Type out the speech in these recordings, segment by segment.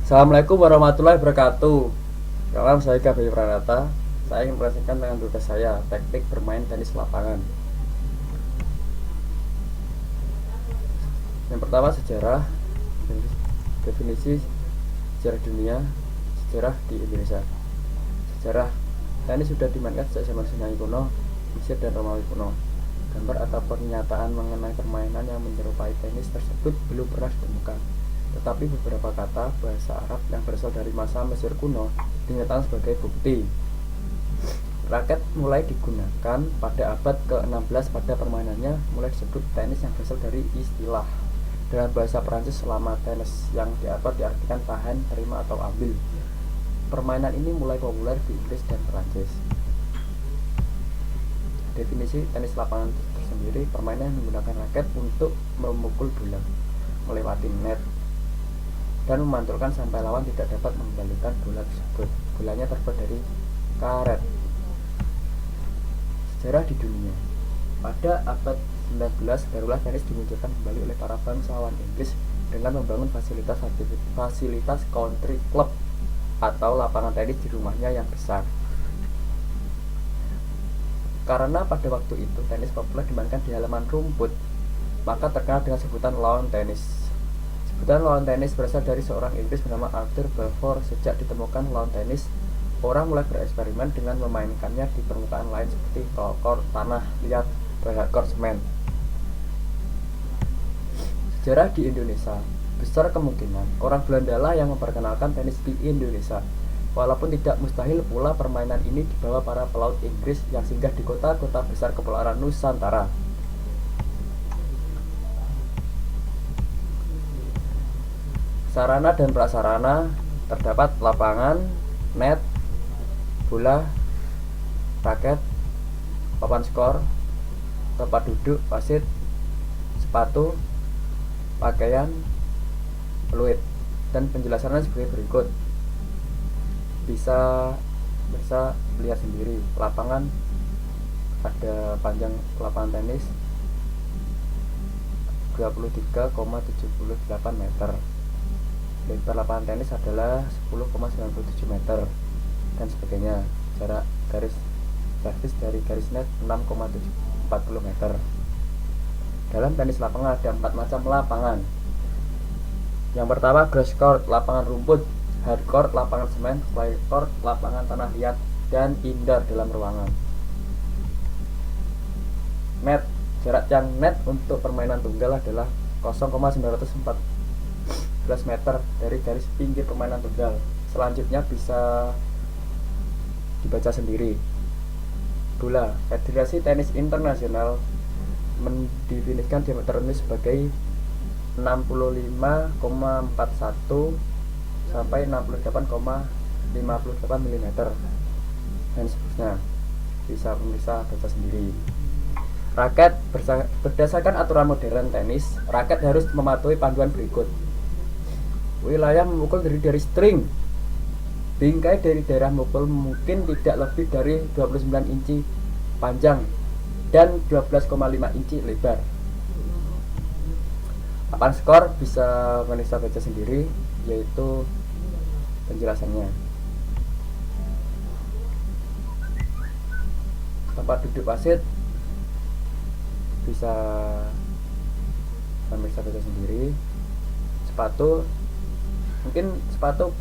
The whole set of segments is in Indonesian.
Assalamualaikum warahmatullahi wabarakatuh. Salam, saya Gaby Pranata. Saya ingin mempresentasikan dengan tugas saya, teknik bermain tenis lapangan. Yang pertama, sejarah, definisi sejarah dunia, sejarah di Indonesia. Sejarah tenis sudah dimainkan sejak zaman Yunani kuno, Mesir dan Romawi kuno. Gambar atau pernyataan mengenai permainan yang menyerupai tenis tersebut belum pernah ditemukan. Tetapi beberapa kata bahasa Arab yang berasal dari masa Mesir kuno dinyatakan sebagai bukti. Raket mulai digunakan pada abad ke-16. Pada permainannya mulai disebut tenis yang berasal dari istilah dalam bahasa Prancis lama tenis yang diartikan tahan, terima, atau ambil. Permainan ini mulai populer di Inggris dan Prancis. Definisi tenis lapangan tersendiri, permainan menggunakan raket untuk memukul bola melewati net dan memantulkan sampai lawan tidak dapat mengembalikan bola tersebut. Bolanya terbuat dari karet. Sejarah di dunia. Pada abad 19, barulah tenis dimunculkan kembali oleh para bangsawan Inggris dengan membangun fasilitas country club atau lapangan tenis di rumahnya yang besar. Karena pada waktu itu tenis populer dimainkan di halaman rumput, maka terkenal dengan sebutan lawn tennis. Sebutan lawn tennis berasal dari seorang Inggris bernama Arthur Balfour. Sejak ditemukan lawn tennis, orang mulai bereksperimen dengan memainkannya di permukaan lain seperti kort tanah liat dan kort semen. Sejarah di Indonesia. Besar kemungkinan orang Belanda lah yang memperkenalkan tenis di Indonesia. Walaupun tidak mustahil pula permainan ini dibawa para pelaut Inggris yang singgah di kota-kota besar kepulauan Nusantara. Sarana dan prasarana terdapat lapangan, net, bola, raket, papan skor, tempat duduk, wasit, sepatu, pakaian, peluit, dan penjelasannya sebagai berikut. Bisa lihat sendiri. Lapangan ada panjang lapangan tenis 23,78 meter. Lebar lapangan tenis adalah 10,97 meter dan sebagainya. Jarak garis servis dari garis net 6,40 meter. Dalam tenis lapangan ada 4 macam lapangan. Yang pertama, grass court, lapangan rumput; hard court, lapangan semen; clay court, lapangan tanah liat; dan indoor, dalam ruangan. Net, jarak yang net untuk permainan tunggal adalah 0,914 meter dari garis pinggir permainan tunggal. Selanjutnya bisa dibaca sendiri. Bola, Federasi Tenis Internasional mendefinisikan diameter ini sebagai 65,41 sampai 68,58 mm dan seterusnya. Bisa baca sendiri. Raket, berdasarkan aturan modern tenis, raket harus mematuhi panduan berikut. Wilayah memukul terdiri dari string. Bingkai dari daerah mukul mungkin tidak lebih dari 29 inci panjang dan 12,5 inci lebar. Papan skor bisa Vanessa baca sendiri, yaitu penjelasannya. Tempat duduk wasit bisa Vanessa baca sendiri. Sepatu, mungkin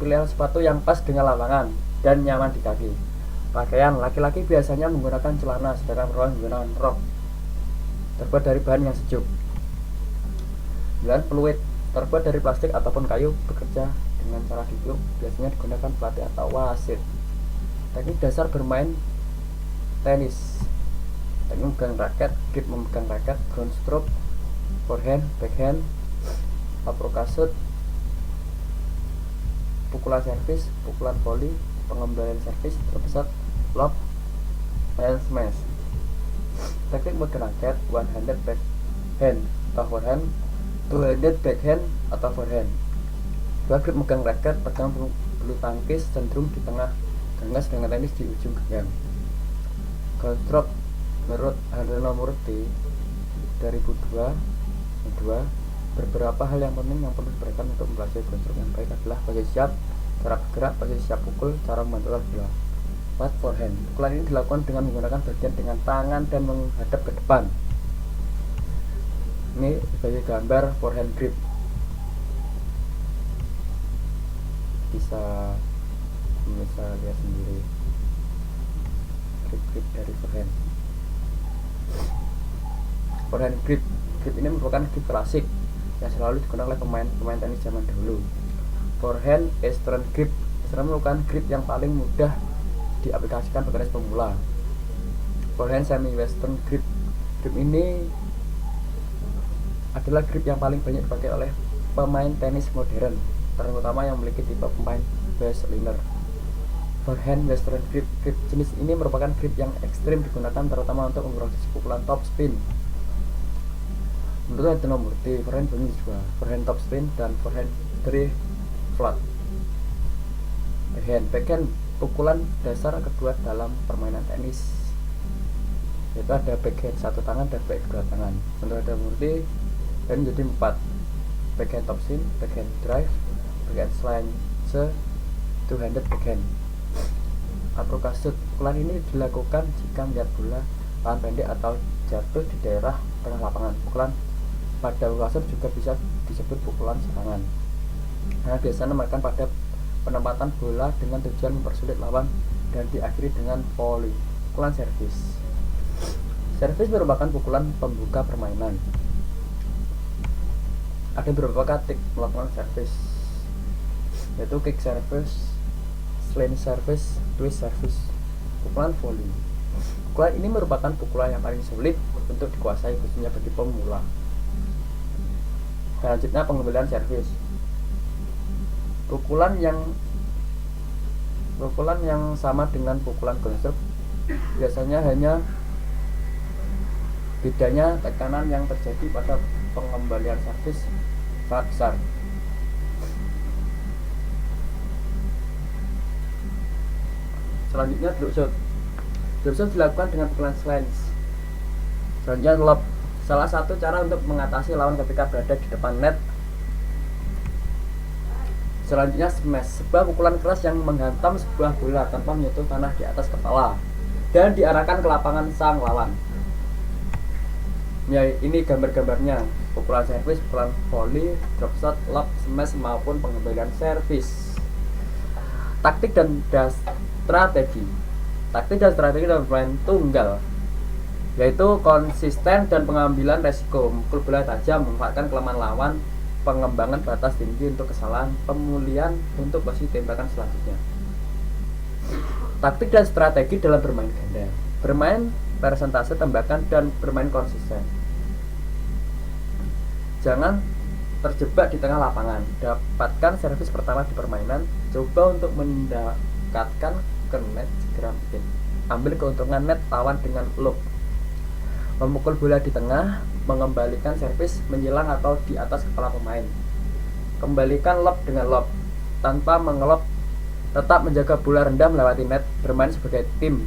pilihan sepatu yang pas dengan lapangan dan nyaman di kaki. Pakaian, laki-laki biasanya menggunakan celana, sedangkan perempuan menggunakan rok terbuat dari bahan yang sejuk. Dan peluit, terbuat dari plastik ataupun kayu, bekerja dengan cara ditiup, biasanya digunakan pelatih atau wasit. Teknik dasar bermain tenis: teknik memegang raket, grip memegang raket, ground stroke, forehand, backhand, uppercut, pukulan servis, pukulan volley, pengembalian servis, terbesar, lob, and smash. Teknik memegang raket: one-handed backhand atau forehand, two-handed backhand atau forehand. Dua grip megang raket, pegang bulu tangkis cenderung di tengah gangga, sedangkan tenis di ujung genggam. Ground stroke menurut Handel Murti 2002 Beberapa hal yang penting yang perlu diperhatikan untuk mempelajari construct yang baik adalah posisi siap, cara bergerak, posisi siap pukul, cara memantulkan bola. 4. Forehand. Pukulan ini dilakukan dengan menggunakan bagian dengan tangan dan menghadap ke depan. Ini sebagai gambar forehand grip. Bisa lihat sendiri grip dari forehand. Forehand grip ini merupakan grip klasik yang selalu digunakan oleh pemain tenis zaman dahulu. Forehand Eastern grip merupakan grip yang paling mudah diaplikasikan pada tenis pemula. Forehand semi western grip ini adalah grip yang paling banyak dipakai oleh pemain tenis modern, terutama yang memiliki tipe pemain baseliner. Forehand western grip jenis ini merupakan grip yang ekstrim digunakan terutama untuk memproduksi pukulan top spin. Menurut Murti, forehand bunyi juga forehand top spin dan forehand 3 flat. Backhand pukulan dasar kedua dalam permainan tenis, yaitu ada backhand satu tangan dan backhand dua tangan. Menurut Murti ini menjadi 4: backhand top spin, backhand drive, backhand slant, two-handed backhand. Uppercut. Pukulan ini dilakukan jika melihat bola lawan pendek atau jatuh di daerah tengah lapangan. Pukulan pada uppercut juga bisa disebut pukulan serangan, karena biasanya menekan pada penempatan bola dengan tujuan mempersulit lawan dan diakhiri dengan volley. Pukulan servis. Servis merupakan pukulan pembuka permainan. Ada beberapa teknik melakukan servis, yaitu kick service, slant service, twist service. Pukulan volley. Pukulan ini merupakan pukulan yang paling sulit untuk dikuasai khususnya bagi pemula. Selanjutnya pengembalian servis. Pukulan yang sama dengan pukulan construct, biasanya hanya bedanya tekanan yang terjadi pada pengembalian servis sangat besar. Selanjutnya drop shot. Drop shot dilakukan dengan pukulan slants. Selanjutnya lob. Salah satu cara untuk mengatasi lawan ketika berada di depan net. Selanjutnya smash, sebuah pukulan keras yang menghantam sebuah bola tanpa menyentuh tanah di atas kepala dan diarahkan ke lapangan sang lawan. Ya, ini gambar-gambarnya: pukulan servis, pukulan volley, drop shot, lob, smash maupun pengembalian servis. Taktik dan strategi. Taktik dan strategi dalam bermain tunggal, yaitu konsisten dan pengambilan resiko, memukul bola tajam, memanfaatkan kelemahan lawan, pengembangan batas tinggi untuk kesalahan, pemulihan untuk posisi tembakan selanjutnya. Taktik dan strategi dalam bermain ganda: bermain persentase tembakan dan bermain konsisten. Jangan terjebak di tengah lapangan. Dapatkan servis pertama di permainan. Coba untuk mendekatkan ke net segera mungkin. Ambil keuntungan net lawan dengan lob. Memukul bola di tengah, mengembalikan servis menyilang atau di atas kepala pemain. Kembalikan lob dengan lob tanpa mengelob. Tetap menjaga bola rendah melewati net. Bermain sebagai tim,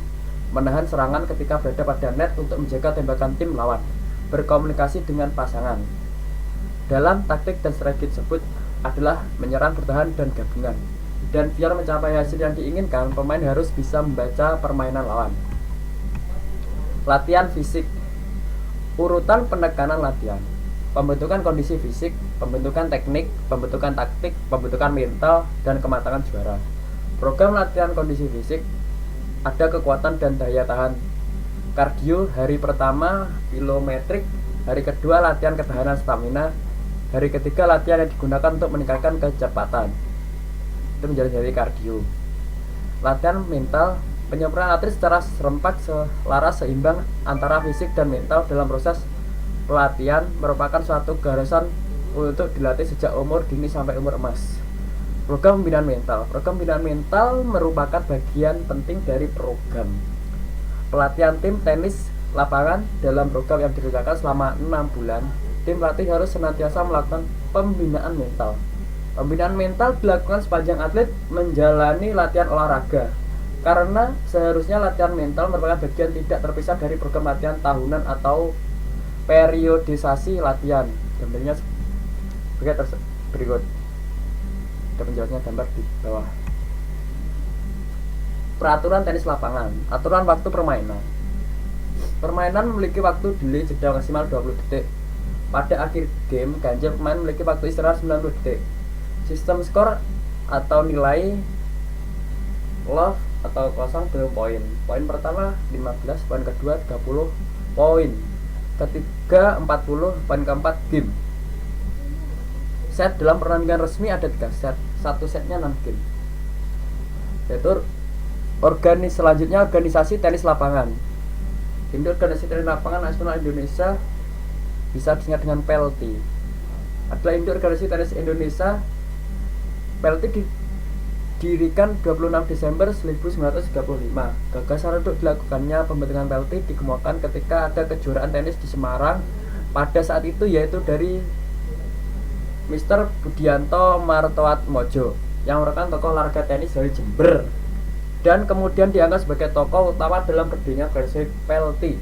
menahan serangan ketika berada pada net untuk menjaga tembakan tim lawan. Berkomunikasi dengan pasangan. Dalam taktik dan strategi tersebut adalah menyerang, bertahan, dan gabungan. Dan biar mencapai hasil yang diinginkan, pemain harus bisa membaca permainan lawan. Latihan fisik. Urutan penekanan latihan: pembentukan kondisi fisik, pembentukan teknik, pembentukan taktik, pembentukan mental, dan kematangan juara. Program latihan kondisi fisik: ada kekuatan dan daya tahan kardio, hari pertama kilometrik, hari kedua latihan ketahanan stamina, hari ketiga latihan yang digunakan untuk meningkatkan kecepatan. Itu menjadi dari kardio. Latihan mental: penyempurnaan atlet secara serempak, selaras, seimbang antara fisik dan mental dalam proses pelatihan merupakan suatu keharusan untuk dilatih sejak umur dini sampai umur emas. Program pembinaan mental. Program pembinaan mental merupakan bagian penting dari program pelatihan tim tenis lapangan. Dalam program yang dikerjakan selama 6 bulan, tim pelatih harus senantiasa melakukan pembinaan mental. Pembinaan mental dilakukan sepanjang atlet menjalani latihan olahraga, karena seharusnya latihan mental merupakan bagian tidak terpisah dari program latihan tahunan atau periodisasi latihan. Gambarnya berikut. Ada penjelasannya gambar di bawah. Peraturan tenis lapangan. Aturan waktu permainan. Permainan memiliki waktu delay jeda maksimal 20 detik. Pada akhir game, ganjil pemain memiliki waktu istirahat 90 detik. Sistem skor atau nilai love atau kosong 2 poin. Poin pertama 15, poin kedua 30 poin. Ketiga 40, poin keempat game. Set dalam pertandingan resmi ada 3 set. Satu setnya 6 game. Yaitu selanjutnya organisasi tenis lapangan. Induk Organisasi Tenis Lapangan Nasional Indonesia bisa disingkat dengan PELTI. Adalah induk Organisasi Tenis Indonesia. PELTI didirikan 26 Desember 1935. Gagasan untuk dilakukannya pembentukan PELTI dikemukakan ketika ada kejuaraan tenis di Semarang pada saat itu, yaitu dari Mr. Budianto Martoatmojo yang merupakan tokoh olahraga tenis dari Jember, dan kemudian dianggap sebagai tokoh utama dalam berdirinya organisasi PELTI.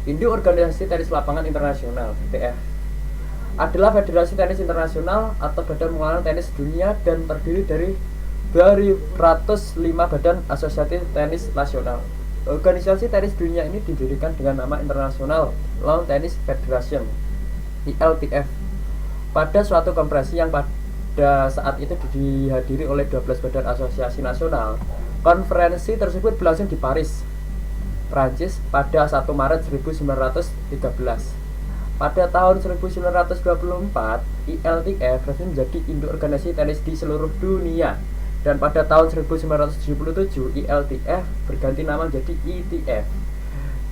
Induk Organisasi Tenis Lapangan Internasional (ITF) adalah federasi tenis internasional atau badan pengelola tenis dunia dan terdiri dari 205 badan asosiasi tenis nasional. Organisasi tenis dunia ini didirikan dengan nama International Lawn Tennis Federation (ILTF) pada suatu konferensi yang pada saat itu dihadiri oleh 12 badan asosiasi nasional. Konferensi tersebut berlangsung di Paris, Prancis pada 1 Maret 1913. Pada tahun 1924, ILTF resmi menjadi induk organisasi tenis di seluruh dunia, dan pada tahun 1977 ILTF berganti nama menjadi ITF.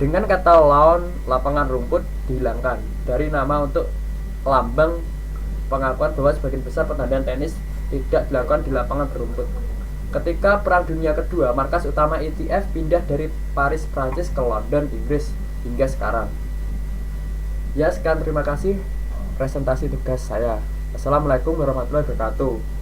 Dengan kata lawn, lapangan rumput, dihilangkan dari nama untuk lambang pengakuan bahwa sebagian besar pertandingan tenis tidak dilakukan di lapangan berumput. Ketika Perang Dunia Kedua, markas utama ITF pindah dari Paris, Prancis ke London, Inggris hingga sekarang. Ya, sekian, terima kasih presentasi tugas saya. Assalamualaikum warahmatullahi wabarakatuh.